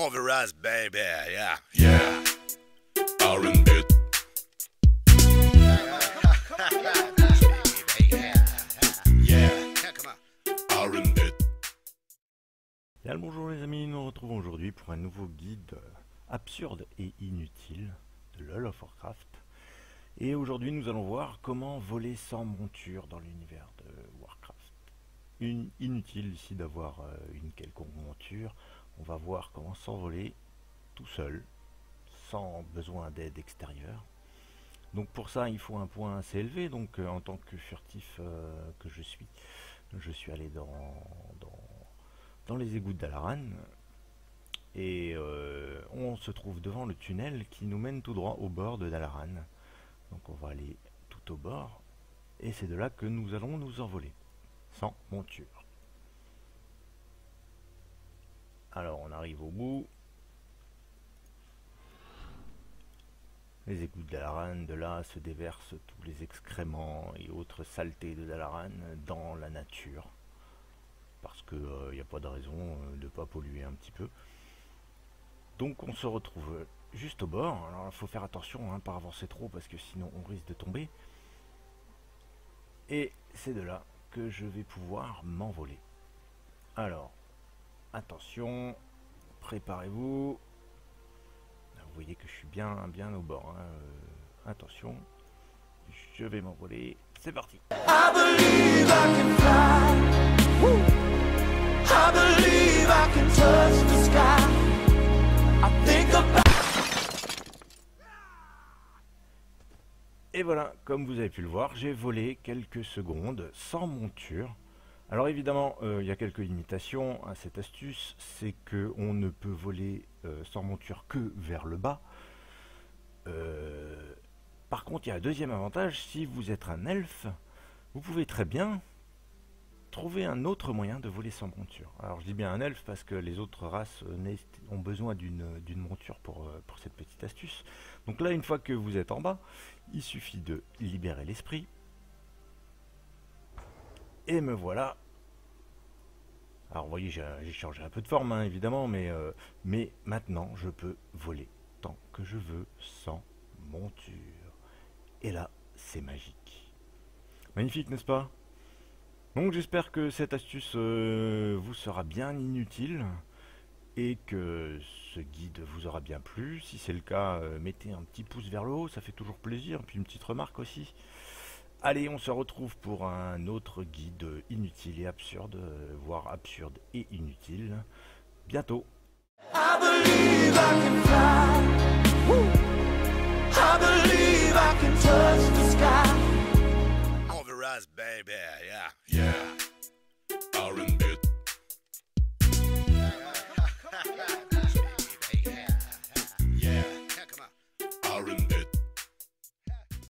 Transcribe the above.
Moveras, baby, yeah. Yeah, R&B. Yeah, come on. R&B. Bien le bonjour les amis, nous nous retrouvons aujourd'hui pour un nouveau guide absurde et inutile de LoL of Warcraft. Et aujourd'hui nous allons voir comment voler sans monture dans l'univers de Warcraft. Inutile ici d'avoir une quelconque monture, on va voir comment s'envoler tout seul, sans besoin d'aide extérieure. Donc pour ça il faut un point assez élevé, donc en tant que furtif que je suis allé dans les égouts de Dalaran, et on se trouve devant le tunnel qui nous mène tout droit au bord de Dalaran. Donc on va aller tout au bord, et c'est de là que nous allons nous envoler, sans monture. Alors on arrive au bout. Les égouts de Dalaran, de là se déversent tous les excréments et autres saletés de Dalaran dans la nature. Parce qu'il n'y a pas de raison de ne pas polluer un petit peu. Donc on se retrouve juste au bord. Alors il faut faire attention, pas avancer trop parce que sinon on risque de tomber. Et c'est de là que je vais pouvoir m'envoler. Alors, attention, préparez-vous. Vous voyez que je suis bien au bord. Attention, je vais m'envoler. C'est parti. I believe I can fly. Woo. I believe I can touch the sky. I think about. Et voilà, comme vous avez pu le voir, j'ai volé quelques secondes sans monture. Alors évidemment, il y a quelques limitations à cette astuce, c'est que on ne peut voler sans monture que vers le bas. Par contre, il y a un deuxième avantage, si vous êtes un elfe, vous pouvez très bien trouver un autre moyen de voler sans monture. Alors je dis bien un elfe parce que les autres races ont besoin d'une monture pour cette petite astuce. Donc là, une fois que vous êtes en bas, il suffit de libérer l'esprit. Et me voilà. Alors vous voyez, j'ai changé un peu de forme, évidemment, mais maintenant je peux voler tant que je veux sans monture. Et là, c'est magique. Magnifique, n'est-ce pas? Donc j'espère que cette astuce vous sera bien inutile et que ce guide vous aura bien plu. Si c'est le cas, mettez un petit pouce vers le haut, ça fait toujours plaisir, puis une petite remarque aussi. Allez, on se retrouve pour un autre guide inutile et absurde, voire absurde et inutile, bientôt. I believe I can fly. Woo. I believe I can touch the sky. Moveras, baby, yeah.